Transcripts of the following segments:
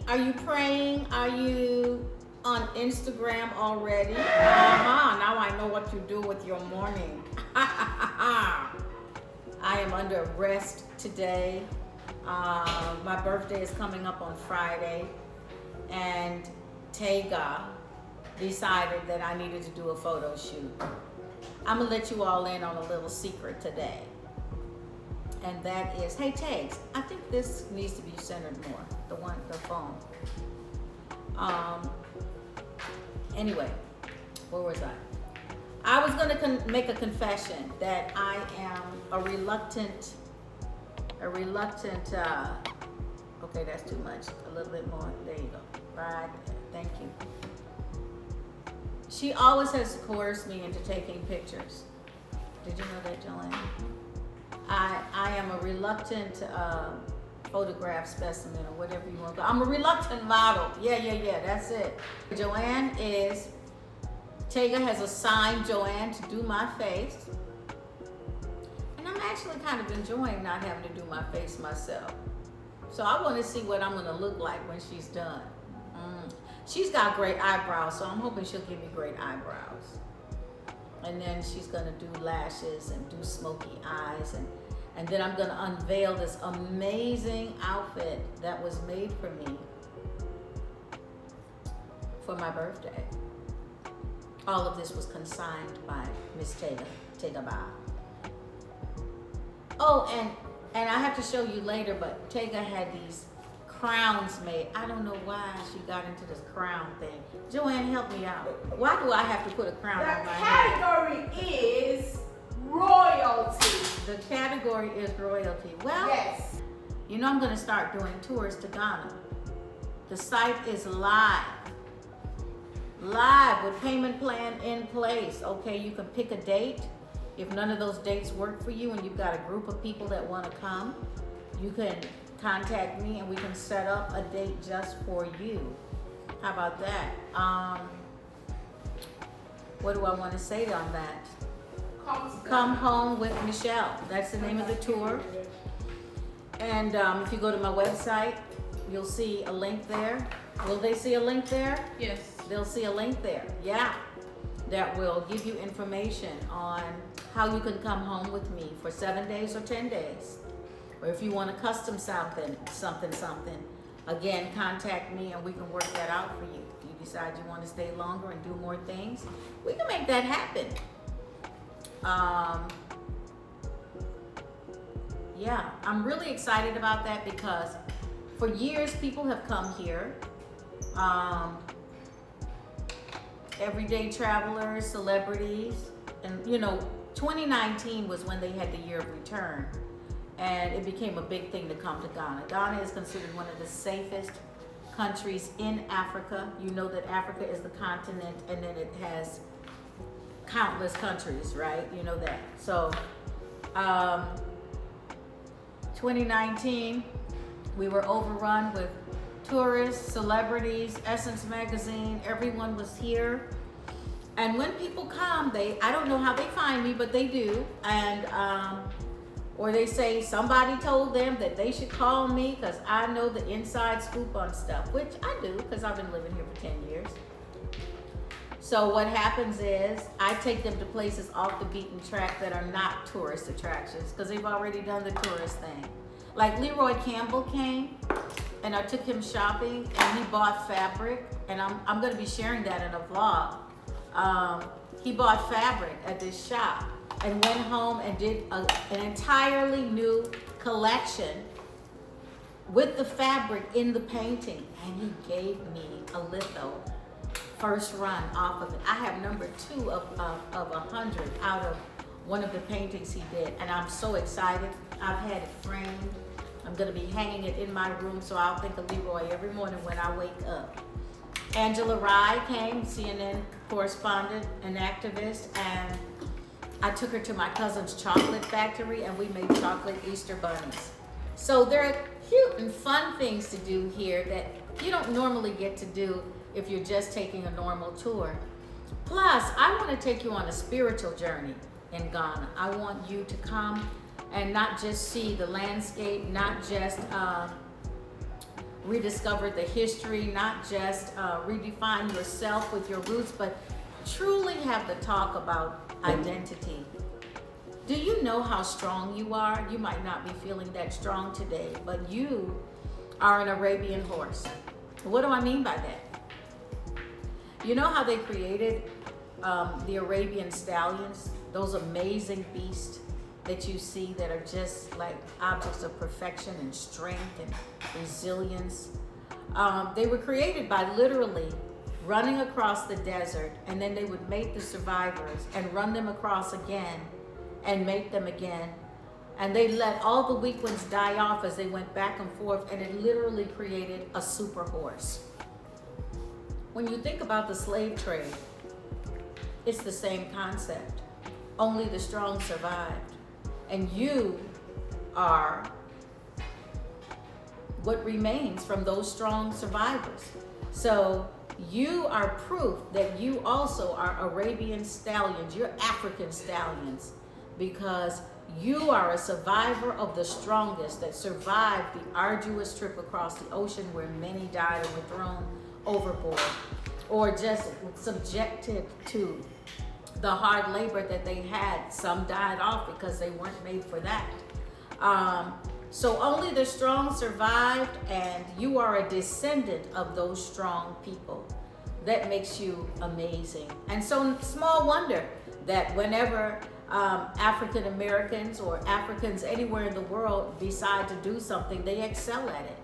Are you praying? Are you on Instagram already? Now I know what you do with your morning. I am under rest today. My birthday is coming up on Friday, and Tega decided that I needed to do a photo shoot. I'm gonna let you all in on a little secret today. And that is, hey Tags, I think this needs to be centered more, the phone. Anyway, where was I? I was gonna make a confession that I am a reluctant, okay, that's too much, a little bit more, there you go, right, thank you. She always has coerced me into taking pictures. Did you know that, Joanne? I am a reluctant photograph specimen, or whatever you want to call it. I'm a reluctant model. Yeah, that's it. Joanne is, Tega has assigned Joanne to do my face. And I'm actually kind of enjoying not having to do my face myself. So I want to see what I'm going to look like when she's done. She's got great eyebrows, so I'm hoping she'll give me great eyebrows. And then she's gonna do lashes and do smoky eyes, and then I'm gonna unveil this amazing outfit that was made for me for my birthday. All of this was consigned by Miss Tega Ba. Oh, and I have to show you later, but Tega had these crowns made. I don't know why she got into this crown thing. Joanne, help me out. Why do I have to put a crown on my head? The category is royalty. The category is royalty. Well, yes. You know I'm going to start doing tours to Ghana. The site is live with payment plan in place. Okay, you can pick a date. If none of those dates work for you and you've got a group of people that want to come, you can contact me and we can set up a date just for you. How about that? What do I want to say on that? Come Home with Michelle. That's the name of the tour. And if you go to my website, you'll see a link there. Will they see a link there? Yes. They'll see a link there. Yeah. That will give you information on how you can come home with me for 7 days or 10 days. Or if you want to custom something, again, contact me and we can work that out for you. If you decide you want to stay longer and do more things, we can make that happen. Yeah, I'm really excited about that because for years people have come here. Everyday travelers, celebrities, and 2019 was when they had the year of return. And it became a big thing to come to Ghana. Ghana is considered one of the safest countries in Africa. You know that Africa is the continent, and then it has countless countries, right? You know that. So, 2019, we were overrun with tourists, celebrities, Essence Magazine, everyone was here. And when people come, I don't know how they find me, but they do. And, or they say somebody told them that they should call me because I know the inside scoop on stuff, which I do because I've been living here for 10 years. So what happens is I take them to places off the beaten track that are not tourist attractions because they've already done the tourist thing. Like Leroy Campbell came and I took him shopping and he bought fabric, and I'm going to be sharing that in a vlog. He bought fabric at this shop and went home and did an entirely new collection with the fabric in the painting, and he gave me a litho first run off of it. I have number 2 of 100 out of one of the paintings he did, and I'm so excited. I've had it framed. I'm gonna be hanging it in my room, so I'll think of Leroy every morning when I wake up. Angela Rye came, CNN correspondent and activist, and I took her to my cousin's chocolate factory and we made chocolate Easter bunnies. So there are cute and fun things to do here that you don't normally get to do if you're just taking a normal tour. Plus, I want to take you on a spiritual journey in Ghana. I want you to come and not just see the landscape, not just rediscovered the history, not just redefine yourself with your roots, but truly have the talk about identity. Do you know how strong you are? You might not be feeling that strong today, but you are an Arabian horse. What do I mean by that? You know how they created the Arabian stallions? Those amazing beasts that you see that are just like objects of perfection and strength and resilience. They were created by literally running across the desert, and then they would mate the survivors and run them across again and mate them again. And they let all the weak ones die off as they went back and forth, and it literally created a super horse. When you think about the slave trade, it's the same concept. Only the strong survived. And you are what remains from those strong survivors. So you are proof that you also are Arabian stallions. You're African stallions, because you are a survivor of the strongest that survived the arduous trip across the ocean where many died or were thrown overboard, or just subjected to the hard labor that they had. Some died off because they weren't made for that. So only the strong survived, and you are a descendant of those strong people. That makes you amazing. And so small wonder that whenever African Americans or Africans anywhere in the world decide to do something, they excel at it.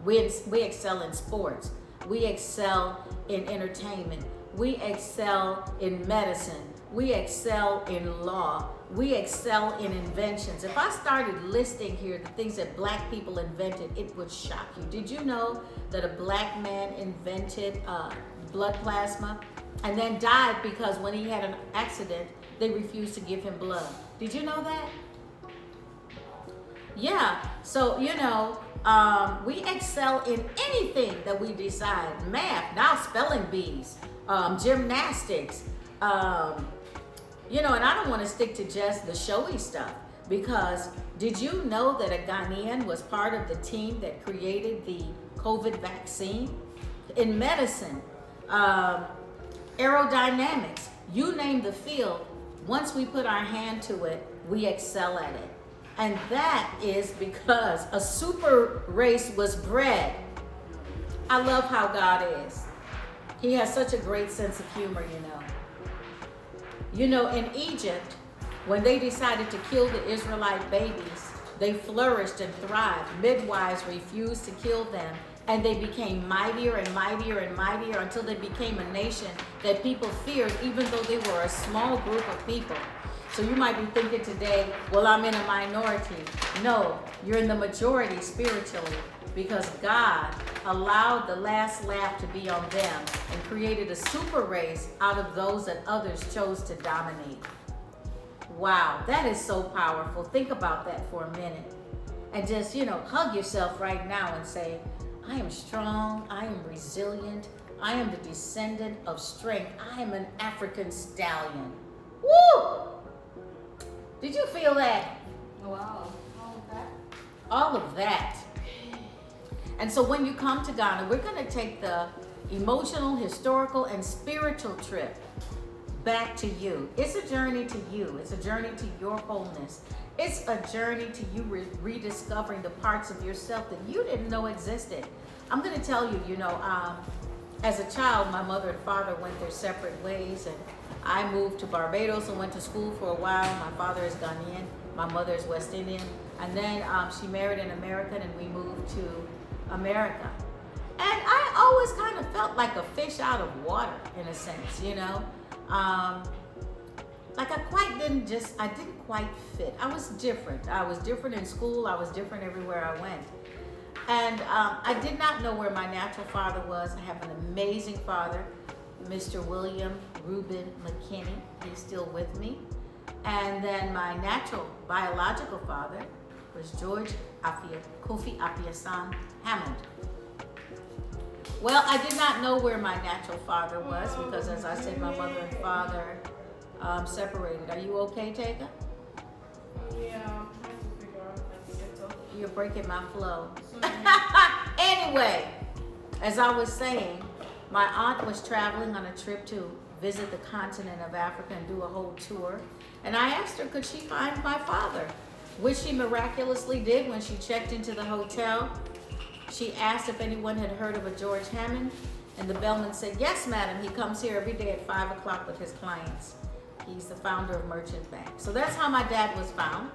We excel in sports. We excel in entertainment. We excel in medicine. We excel in law. We excel in inventions. If I started listing here the things that black people invented, it would shock you. Did you know that a black man invented blood plasma and then died because when he had an accident, they refused to give him blood? Did you know that? Yeah, so we excel in anything that we decide. Math, now spelling bees, gymnastics, and I don't want to stick to just the showy stuff, because did you know that a Ghanaian was part of the team that created the COVID vaccine? In medicine, aerodynamics, you name the field, once we put our hand to it, we excel at it. And that is because a super race was bred. I love how God is. He has such a great sense of humor, in Egypt, when they decided to kill the Israelite babies, they flourished and thrived. Midwives refused to kill them, and they became mightier and mightier and mightier until they became a nation that people feared, even though they were a small group of people. So you might be thinking today, well, I'm in a minority. No, you're in the majority spiritually, because God allowed the last laugh to be on them and created a super race out of those that others chose to dominate. Wow, that is so powerful. Think about that for a minute. And just, hug yourself right now and say, I am strong, I am resilient, I am the descendant of strength, I am an African stallion. Woo! Did you feel that? Wow. All of that? All of that. And so when you come to Ghana, we're going to take the emotional, historical, and spiritual trip back to you. It's a journey to you. It's a journey to your wholeness. It's a journey to you rediscovering the parts of yourself that you didn't know existed. I'm going to tell you, as a child, my mother and father went their separate ways, and I moved to Barbados and went to school for a while. My father is Ghanaian, my mother is West Indian, and then she married an American, and we moved to America. And I always kind of felt like a fish out of water, in a sense, like I didn't quite fit. I was different. I was different in school. I was different everywhere I went. And I did not know where my natural father was. I have an amazing father, Mr. William Reuben McKinney. He's still with me. And then my natural biological father was George Kofi Appiah Hammond. Well, I did not know where my natural father was because, as I said, my mother and father separated. Are you okay, Tega? Yeah, I'm trying to figure out how to settle. You're breaking my flow. So, Anyway. Anyway, as I was saying, my aunt was traveling on a trip to visit the continent of Africa and do a whole tour. And I asked her, could she find my father? Which she miraculously did when she checked into the hotel. She asked if anyone had heard of a George Hammond, and the bellman said, yes, madam, he comes here every day at 5 o'clock with his clients. He's the founder of Merchant Bank. So that's how my dad was found.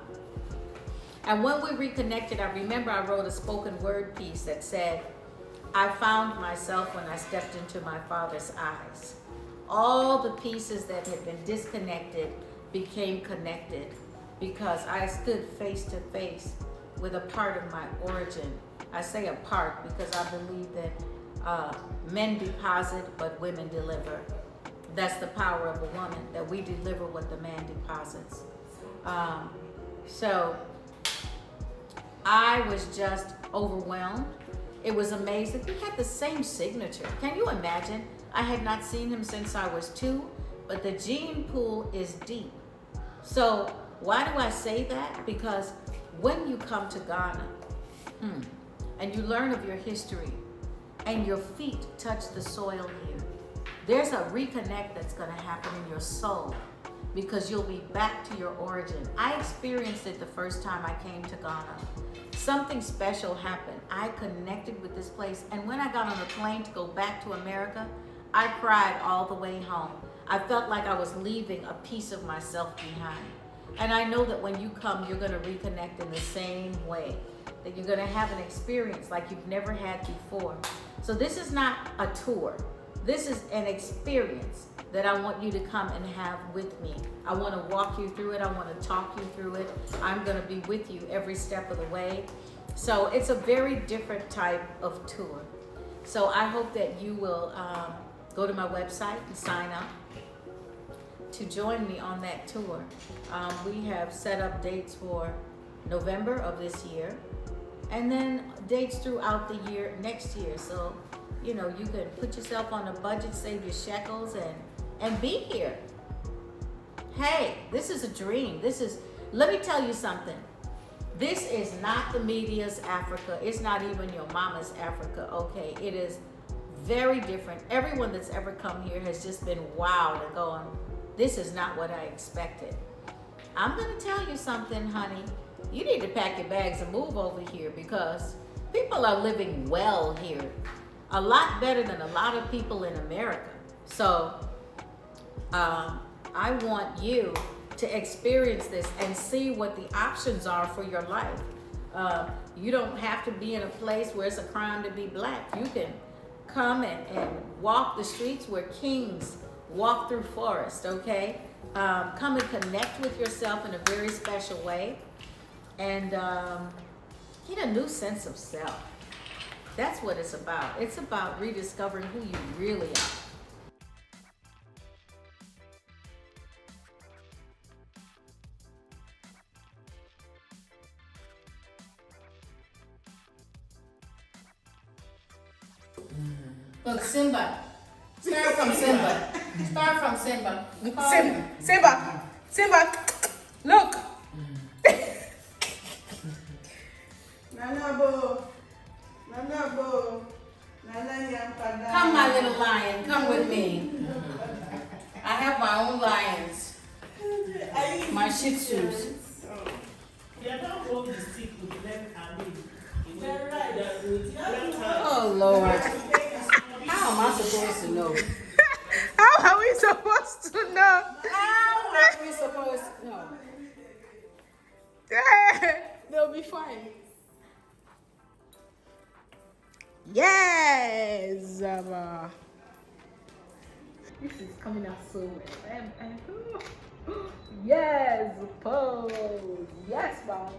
And when we reconnected, I remember I wrote a spoken word piece that said, I found myself when I stepped into my father's eyes. All the pieces that had been disconnected became connected because I stood face to face with a part of my origin. I say a part because I believe that men deposit, but women deliver. That's the power of a woman, that we deliver what the man deposits. So I was just overwhelmed. It was amazing. We had the same signature. Can you imagine? I had not seen him since I was 2, but the gene pool is deep. So why do I say that? Because when you come to Ghana and you learn of your history and your feet touch the soil here, there's a reconnect that's going to happen in your soul because you'll be back to your origin. I experienced it the first time I came to Ghana. Something special happened. I connected with this place, and when I got on the plane to go back to America, I cried all the way home. I felt like I was leaving a piece of myself behind. And I know that when you come, you're going to reconnect in the same way, that you're going to have an experience like you've never had before. So this is not a tour. This is an experience that I want you to come and have with me. I want to walk you through it. I want to talk you through it. I'm going to be with you every step of the way. So it's a very different type of tour. So I hope that you will go to my website and sign up to join me on that tour. We have set up dates for November of this year, and then dates throughout the year next year. So, you know, you can put yourself on a budget, save your shekels, and be here. Hey, this is a dream. Let me tell you something. This is not the media's Africa. It's not even your mama's Africa, okay? It is very different. Everyone that's ever come here has just been wowed and going, this is not what I expected. I'm gonna tell you something, honey. You need to pack your bags and move over here because people are living well here. A lot better than a lot of people in America. So I want you to experience this and see what the options are for your life. You don't have to be in a place where it's a crime to be black. You can come and walk the streets where kings walk through forest, okay? Come and connect with yourself in a very special way and get a new sense of self. That's what it's about. It's about rediscovering who you really are. Look, Simba. Start from Simba. Start from Simba. Simba. Look. Come, my little lion. Come with me. I have my own lions. My Shih Tzus. Oh, Lord. How am I supposed to know? How are we supposed to know? How are we supposed to know? They'll be fine. Yes, this is coming out so well. Yes, pose. Yes, mom.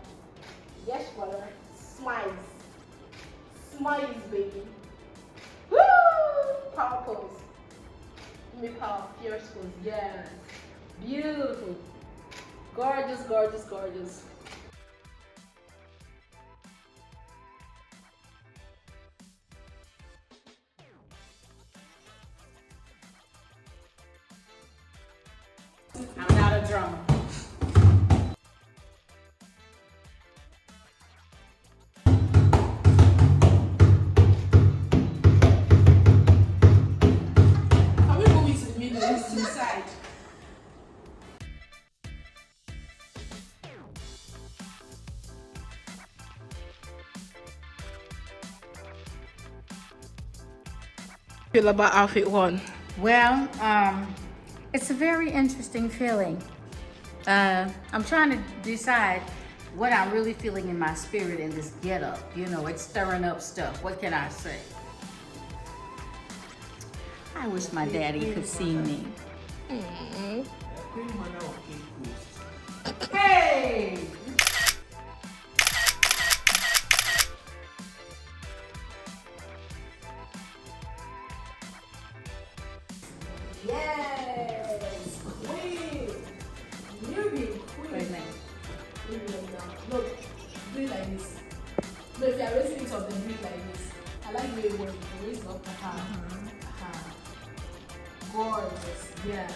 Yes, brother. Smiles. Smiles, baby. Woo! Power pose. Give me power. Fierce pose. Yes. Beautiful. Gorgeous, gorgeous, gorgeous. I'm not a drummer. Feel about outfit one. Well, it's a very interesting feeling. I'm trying to decide what I'm really feeling in my spirit in this get-up. You know, it's stirring up stuff. What can I say? I wish my daddy could see me. Hey! Yes! Queen! You be queen. Wait a minute. Leave it like that. Look, do it like this. No, if you are raising it up, then do it like this. I like the way it works. You raise it up. Gorgeous. Yes.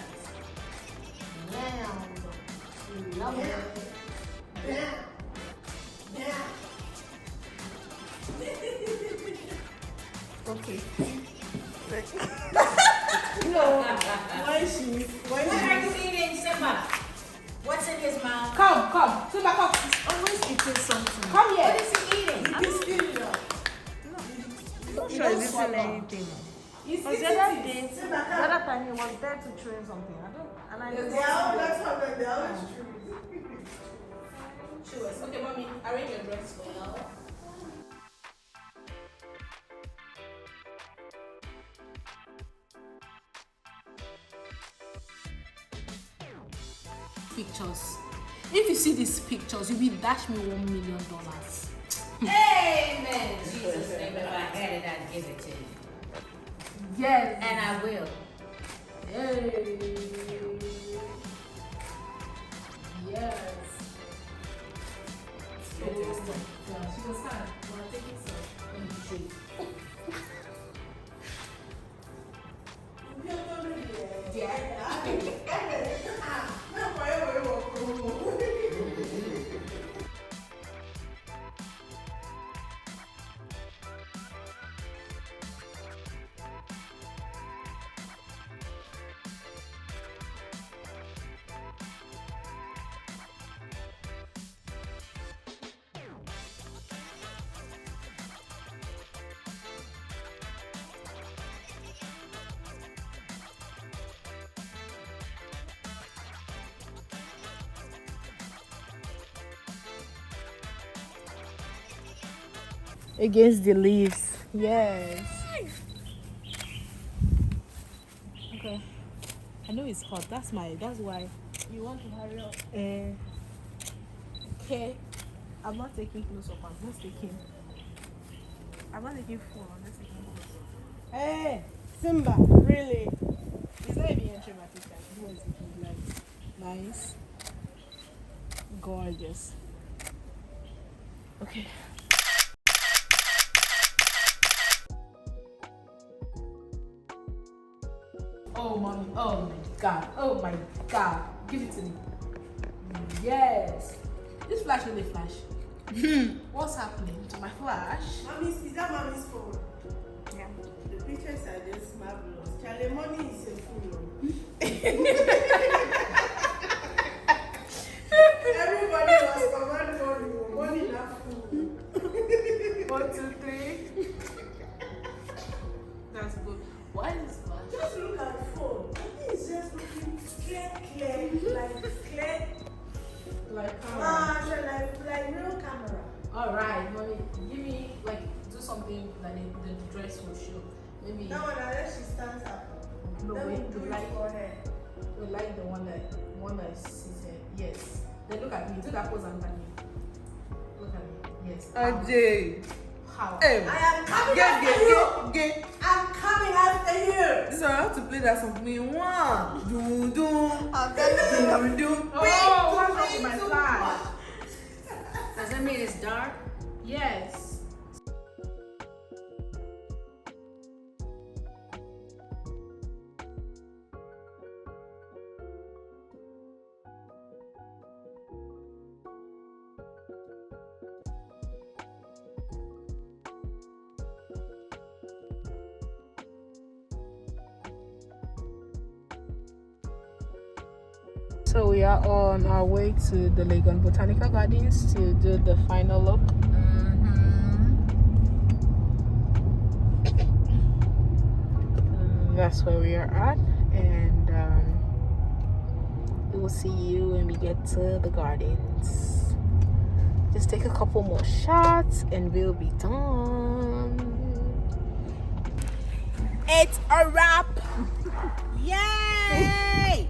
Now. Love it. Okay. No. What are you eating, Simba? What's in his mouth? Come. Simba, come. Always eating something. Come here. What is he eating? I'm not sure he's eating anything. He's Because the other time he was there to train something. I didn't. Okay, mommy, arrange your dress well. Pictures. If you see these pictures, you'll be dash me $1 million. Amen. Jesus' name, if I had it, I'd give it to you. Yes. And I will. Hey. Yes. Oh, yeah, she was fine. Wanna take it, so let me show you. Against the leaves. Yes. Okay. I know it's hot. That's why. You want to hurry up? Okay. I'm not taking close up. I'm just taking full. I'm just taking close up. Hey, Simba, really? It's not even entering my picture. What is it like? Nice. Gorgeous. Okay. Oh, mommy. Oh, my God. Oh, my God. Give it to me. Yes. This flash really flash. What's happening to my flash? Mommy, is that mommy's phone? Yeah. The pictures are just marvelous. Charlie, money is a fool. Everybody was commanding money not fool. 1, 2, 3. That's good. Why is this flash? Just look at the phone. I think it's just looking clear, like Like camera. Like real camera. Alright, mommy, give me, like, do something that the dress will show. Maybe. That one, unless she stands up. No, Let me wait, do we it like, for her. we like the one that is seated. Yes. Then look at me. Do that pose and look at me. Look at me. Yes. Ajay. How? Hey. I am coming after you. Get. I'm coming after you. So I have to play that song for me. One, do. I'm telling you. Do. Oh, what's wrong with my flash? Does that mean it's dark? Yes. So we are on our way to the Legon Botanical Gardens to do the final look. that's where we are at, and we will see you when we get to the gardens. Just take a couple more shots and we'll be done. It's a wrap. Yay!